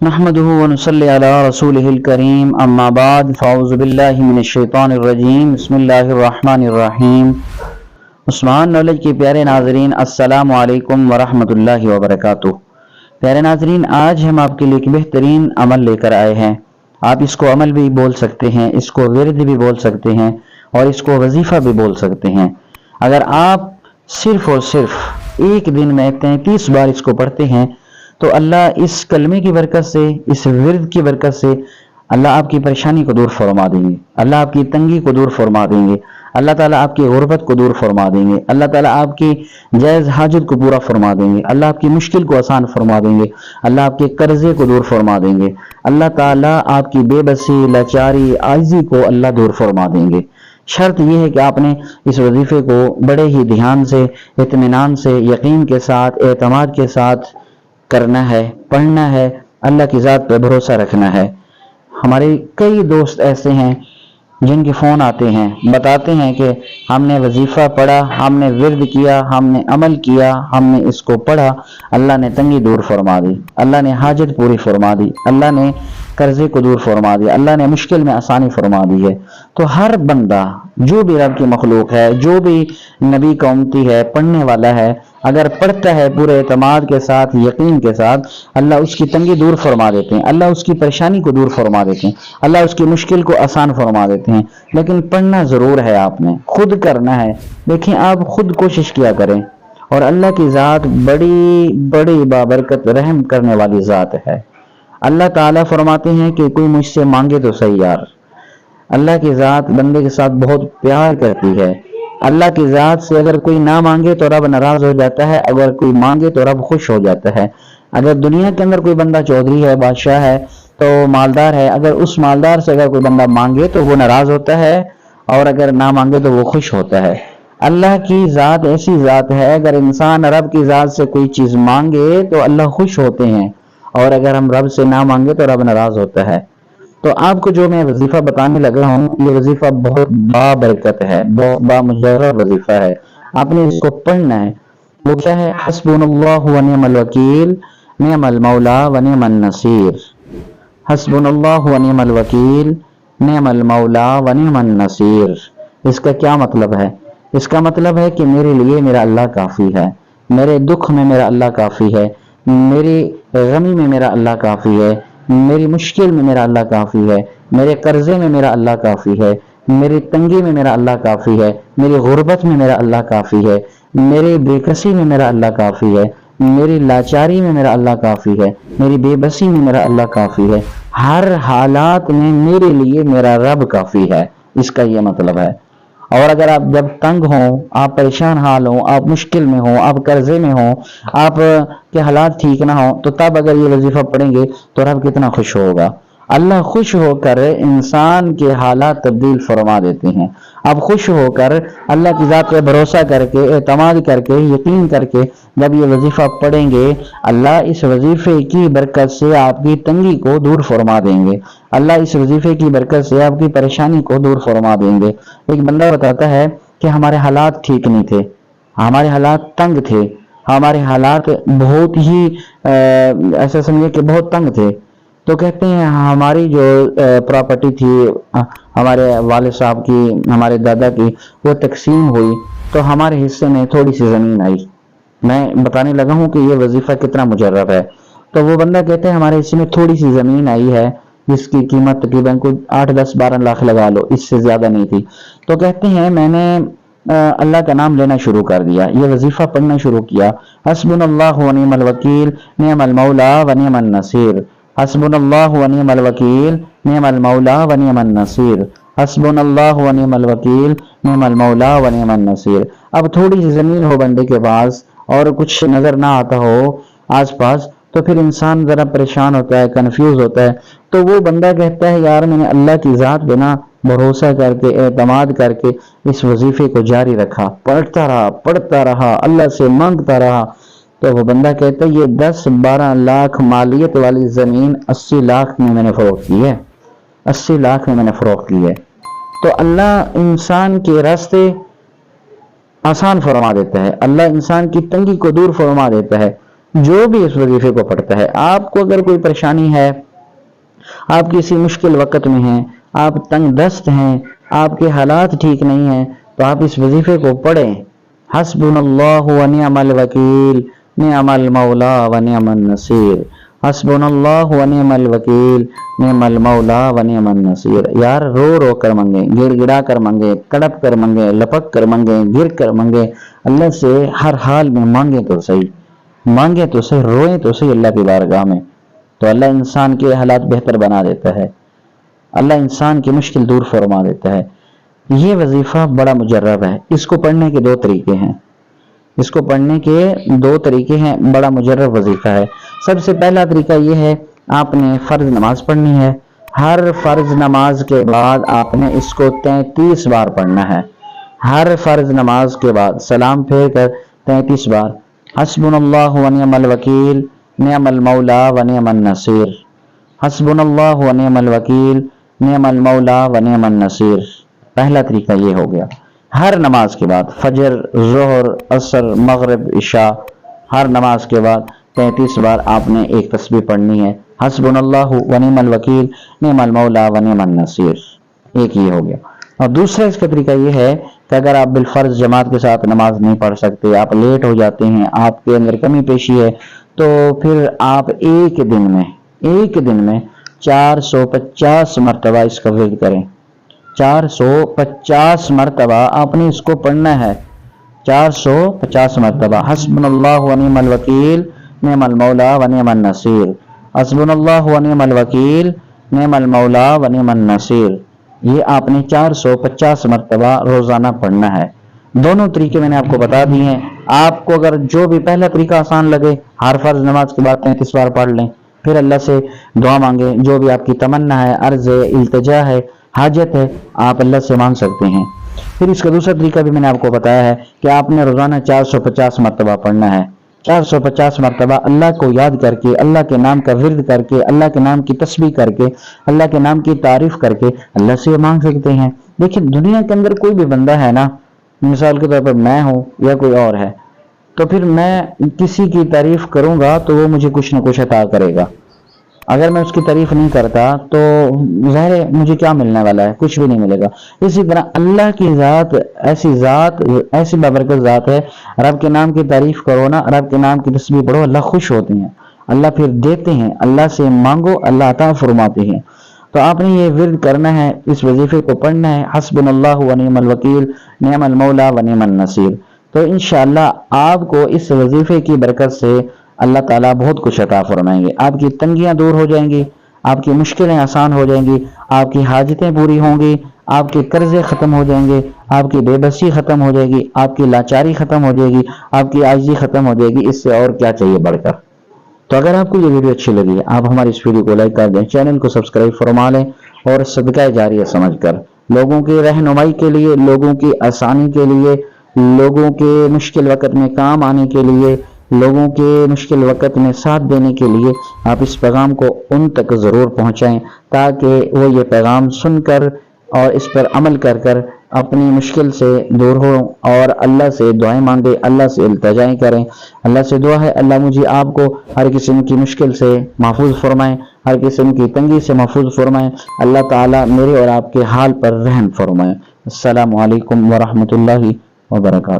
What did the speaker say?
نحمده ونصلي على رسوله الكريم اما بعد فاعوذ باللہ من الشیطان الرجیم بسم اللہ الرحمن الرحیم۔ عثمان نالج کے پیارے ناظرین، السلام علیکم ورحمۃ اللہ وبرکاتہ۔ پیارے ناظرین، آج ہم آپ کے لیے ایک بہترین عمل لے کر آئے ہیں۔ آپ اس کو عمل بھی بول سکتے ہیں، اس کو ورد بھی بول سکتے ہیں اور اس کو وظیفہ بھی بول سکتے ہیں۔ اگر آپ صرف اور صرف ایک دن میں 33 بار اس کو پڑھتے ہیں تو اللہ اس کلمے کی برکت سے، اس ورد کی برکت سے اللہ آپ کی پریشانی کو دور فرما دیں گے، اللہ آپ کی تنگی کو دور فرما دیں گے، اللہ تعالیٰ آپ کی غربت کو دور فرما دیں گے، اللہ تعالیٰ آپ کی جائز حاجت کو پورا فرما دیں گے، اللہ آپ کی مشکل کو آسان فرما دیں گے، اللہ آپ کے قرضے کو دور فرما دیں گے، اللہ تعالیٰ آپ کی بے بسی، لاچاری، عاجزی کو اللہ دور فرما دیں گے۔ شرط یہ ہے کہ آپ نے اس وظیفے کو بڑے ہی دھیان سے، اطمینان سے، یقین کے ساتھ، اعتماد کے ساتھ کرنا ہے، پڑھنا ہے، اللہ کی ذات پہ بھروسہ رکھنا ہے۔ ہمارے کئی دوست ایسے ہیں جن کے فون آتے ہیں، بتاتے ہیں کہ ہم نے وظیفہ پڑھا، ہم نے ورد کیا، ہم نے عمل کیا، ہم نے اس کو پڑھا، اللہ نے تنگی دور فرما دی، اللہ نے حاجت پوری فرما دی، اللہ نے قرضے کو دور فرما دیا، اللہ نے مشکل میں آسانی فرما دی ہے۔ تو ہر بندہ جو بھی رب کی مخلوق ہے، جو بھی نبی کا امتی ہے، پڑھنے والا ہے، اگر پڑھتا ہے پورے اعتماد کے ساتھ، یقین کے ساتھ، اللہ اس کی تنگی دور فرما دیتے ہیں، اللہ اس کی پریشانی کو دور فرما دیتے ہیں، اللہ اس کی مشکل کو آسان فرما دیتے ہیں۔ لیکن پڑھنا ضرور ہے، آپ نے خود کرنا ہے۔ دیکھیں، آپ خود کوشش کیا کریں، اور اللہ کی ذات بڑی بڑی بابرکت رحم کرنے والی ذات ہے۔ اللہ تعالیٰ فرماتے ہیں کہ کوئی مجھ سے مانگے تو صحیح یار۔ اللہ کی ذات بندے کے ساتھ بہت پیار کرتی ہے۔ اللہ کی ذات سے اگر کوئی نہ مانگے تو رب ناراض ہو جاتا ہے، اگر کوئی مانگے تو رب خوش ہو جاتا ہے۔ اگر دنیا کے اندر کوئی بندہ چودھری ہے، بادشاہ ہے، تو مالدار ہے، اگر اس مالدار سے اگر کوئی بندہ مانگے تو وہ ناراض ہوتا ہے، اور اگر نہ مانگے تو وہ خوش ہوتا ہے۔ اللہ کی ذات ایسی ذات ہے، اگر انسان رب کی ذات سے کوئی چیز مانگے تو اللہ خوش ہوتے ہیں، اور اگر ہم رب سے نہ مانگے تو رب ناراض ہوتا ہے۔ تو آپ کو جو میں وظیفہ بتانے لگا ہوں، یہ وظیفہ بہت بابرکت ہے، بہت بامجرد وظیفہ ہے۔ آپ نے اس کو پڑھنا ہے۔ وہ کیا ہے؟ حسبنا اللہ و نعم الوکیل، نعم المولا و نعم النصیر۔ حسبنا اللہ و نعم الوکیل، نعم المولا و نعم النصیر۔ اس کا کیا مطلب ہے؟ اس کا مطلب ہے کہ میرے لیے میرا اللہ کافی ہے، میرے دکھ میں میرا اللہ کافی ہے، میری غمی میں میرا اللہ کافی ہے، میری مشکل میں میرا اللہ کافی ہے، میرے قرضے میں میرا اللہ کافی ہے، میری تنگی میں میرا اللہ کافی ہے، میری غربت میں میرا اللہ کافی ہے، میری بے کسی میں میرا اللہ کافی ہے، میری لاچاری میں میرا اللہ کافی ہے، میری بے بسی میں میرا اللہ کافی ہے۔ ہر حالات میں میرے لیے میرا رب کافی ہے، اس کا یہ مطلب ہے۔ اور اگر آپ جب تنگ ہوں، آپ پریشان حال ہوں، آپ مشکل میں ہوں، آپ قرضے میں ہوں، آپ کے حالات ٹھیک نہ ہوں، تو تب اگر یہ وظیفہ پڑھیں گے تو رب کتنا خوش ہوگا۔ اللہ خوش ہو کر انسان کے حالات تبدیل فرما دیتے ہیں۔ آپ خوش ہو کر اللہ کی ذات پہ بھروسہ کر کے، اعتماد کر کے، یقین کر کے جب یہ وظیفہ پڑھیں گے، اللہ اس وظیفے کی برکت سے آپ کی تنگی کو دور فرما دیں گے، اللہ اس وظیفے کی برکت سے آپ کی پریشانی کو دور فرما دیں گے۔ ایک بندہ بتاتا ہے کہ ہمارے حالات ٹھیک نہیں تھے، ہمارے حالات تنگ تھے، ہمارے حالات بہت ہی ایسا سمجھے کہ بہت تنگ تھے۔ تو کہتے ہیں ہماری جو پراپرٹی تھی ہمارے والد صاحب کی، ہمارے دادا کی، وہ تقسیم ہوئی تو ہمارے حصے میں تھوڑی سی زمین آئی۔ میں بتانے لگا ہوں کہ یہ وظیفہ کتنا مجرب ہے۔ تو وہ بندہ کہتے ہیں ہمارے حصے میں تھوڑی سی زمین آئی ہے، جس کی قیمت تقریباً کوئی 8، 10، 12 لاکھ لگا لو، اس سے زیادہ نہیں تھی۔ تو کہتے ہیں میں نے اللہ کا نام لینا شروع کر دیا، یہ وظیفہ پڑھنا شروع کیا۔ حسبنا اللہ و نعم الوکیل، نعم المولا و نعم النصیر۔ حسبنا اللہ و نعم الوکیل، نعم المولا و نعم النصیر۔ حسبنا اللہ و نعم الوکیل، نعم المولا و نعم النصیر۔ اب تھوڑی سی زمین ہو بندے کے پاس اور کچھ نظر نہ آتا ہو آس پاس، تو پھر انسان ذرا پریشان ہوتا ہے، کنفیوز ہوتا ہے۔ تو وہ بندہ کہتا ہے یار میں نے اللہ کی ذات بنا بھروسہ کر کے، اعتماد کر کے اس وظیفے کو جاری رکھا، پڑھتا رہا، اللہ سے مانگتا رہا۔ تو وہ بندہ کہتا ہے یہ 10-12 لاکھ مالیت والی زمین 80 لاکھ میں میں نے فروخت کی ہے، 80 لاکھ میں میں نے فروخت کی ہے۔ تو اللہ انسان کے راستے آسان فرما دیتا ہے، اللہ انسان کی تنگی کو دور فرما دیتا ہے۔ جو بھی اس وظیفے کو پڑھتا ہے، آپ کو اگر کوئی پریشانی ہے، آپ کسی مشکل وقت میں ہیں، آپ تنگ دست ہیں، آپ کے حالات ٹھیک نہیں ہیں، تو آپ اس وظیفے کو پڑھیں۔ حسبنا اللہ ونعم الوکیل، نعم المولا ونعم النصیر، حسبنا اللہ ونعم الوکیل، نعم المولا ونعم النصیر۔ یار رو رو کر منگے، گڑ گڑا کر منگے، تڑپ کر منگے، لپک کر منگے، گر کر منگے، اللہ سے ہر حال میں مانگے تو صحیح، مانگے تو صحیح، روئیں تو صحیح اللہ کی بارگاہ میں، تو اللہ انسان کے حالات بہتر بنا دیتا ہے، اللہ انسان کی مشکل دور فرما دیتا ہے۔ یہ وظیفہ بڑا مجرب ہے، اس کو پڑھنے کے 2 طریقے ہیں، اس کو پڑھنے کے 2 طریقے ہیں، بڑا مجرب وظیفہ ہے۔ سب سے پہلا طریقہ یہ ہے، آپ نے فرض نماز پڑھنی ہے، ہر فرض نماز کے بعد آپ نے اس کو 33 بار پڑھنا ہے، ہر فرض نماز کے بعد سلام پھیر کر 33 بار حسبنا اللہ ونعم الوکیل، نعم المولا ونعم النصیر، حسبنا اللہ ونعم الوکیل، نعم المولا ونعم النصیر۔ پہلا طریقہ یہ ہو گیا، ہر نماز کے بعد، فجر، ظہر، عصر، مغرب، عشاء، ہر نماز کے بعد 33 بار آپ نے ایک تسبیح پڑھنی ہے، حسبنا اللہ ونعم الوکیل، نعم المولا ونعم النصیر۔ ایک یہ ہو گیا۔ اور دوسرا اس کا طریقہ یہ ہے کہ اگر آپ بالفرض جماعت کے ساتھ نماز نہیں پڑھ سکتے، آپ لیٹ ہو جاتے ہیں، آپ کے اندر کمی پیشی ہے، تو پھر آپ ایک دن میں 450 مرتبہ اس کا ورد کریں، 450 مرتبہ آپ نے اس کو پڑھنا ہے، 450 مرتبہ حسبنا اللہ ونعم الوکیل، نعم المولا ونعم النصیر، حسبنا اللہ ونعم الوکیل، نعم المولا ونعم النصیر۔ یہ آپ نے 450 مرتبہ روزانہ پڑھنا ہے۔ دونوں طریقے میں نے آپ کو بتا دیے ہیں، آپ کو اگر جو بھی پہلا طریقہ آسان لگے، ہر فرض نماز کے بعد 33 بار پڑھ لیں، پھر اللہ سے دعا مانگیں، جو بھی آپ کی تمنا ہے، عرض ہے، التجا ہے، حاجت ہے، آپ اللہ سے مانگ سکتے ہیں۔ پھر اس کا دوسرا طریقہ بھی میں نے آپ کو بتایا ہے کہ آپ نے روزانہ 450 مرتبہ پڑھنا ہے، 450 مرتبہ اللہ کو یاد کر کے، اللہ کے نام کا ورد کر کے، اللہ کے نام کی تسبیح کر کے، اللہ کے نام کی تعریف کر کے اللہ سے مانگ سکتے ہیں۔ دیکھیں دنیا کے اندر کوئی بھی بندہ ہے نا، مثال کے طور پر میں ہوں یا کوئی اور ہے، تو پھر میں کسی کی تعریف کروں گا تو وہ مجھے کچھ نہ کچھ عطا کرے گا، اگر میں اس کی تعریف نہیں کرتا تو ظاہر ہے مجھے کیا ملنے والا ہے، کچھ بھی نہیں ملے گا۔ اسی طرح اللہ کی ذات ایسی بابرکت ذات ہے، رب کے نام کی تعریف کرو نا، رب کے نام کی تسبیح پڑھو، اللہ خوش ہوتے ہیں، اللہ پھر دیتے ہیں، اللہ سے مانگو اللہ عطا فرماتے ہیں۔ تو آپ نے یہ ورد کرنا ہے، اس وظیفے کو پڑھنا ہے، حسبنا اللہ ونعم الوکیل، نعم المولا ونعم النصیر۔ تو انشاءاللہ آپ کو اس وظیفے کی برکت سے اللہ تعالیٰ بہت کچھ عطا فرمائیں گے، آپ کی تنگیاں دور ہو جائیں گی، آپ کی مشکلیں آسان ہو جائیں گی، آپ کی حاجتیں پوری ہوں گی، آپ کے قرضے ختم ہو جائیں گے، آپ کی بے بسی ختم ہو جائے گی، آپ کی لاچاری ختم ہو جائے گی، آپ کی عاجزی ختم ہو جائے گی، اس سے اور کیا چاہیے بڑھ کر۔ تو اگر آپ کو یہ ویڈیو اچھی لگی، آپ ہماری اس ویڈیو کو لائک کر دیں، چینل کو سبسکرائب فرما لیں، اور صدقہ جاریہ سمجھ کر لوگوں کی رہنمائی کے لیے، لوگوں کی آسانی کے لیے، لوگوں کے مشکل وقت میں کام آنے کے لیے، لوگوں کے مشکل وقت میں ساتھ دینے کے لیے آپ اس پیغام کو ان تک ضرور پہنچائیں، تاکہ وہ یہ پیغام سن کر اور اس پر عمل کر کر اپنی مشکل سے دور ہو اور اللہ سے دعائیں مانگے، اللہ سے التجائیں کریں۔ اللہ سے دعا ہے اللہ مجھے آپ کو ہر قسم کی مشکل سے محفوظ فرمائیں، ہر قسم کی تنگی سے محفوظ فرمائیں، اللہ تعالیٰ میرے اور آپ کے حال پر رحم فرمائیں۔ السلام علیکم ورحمۃ اللہ وبرکاتہ۔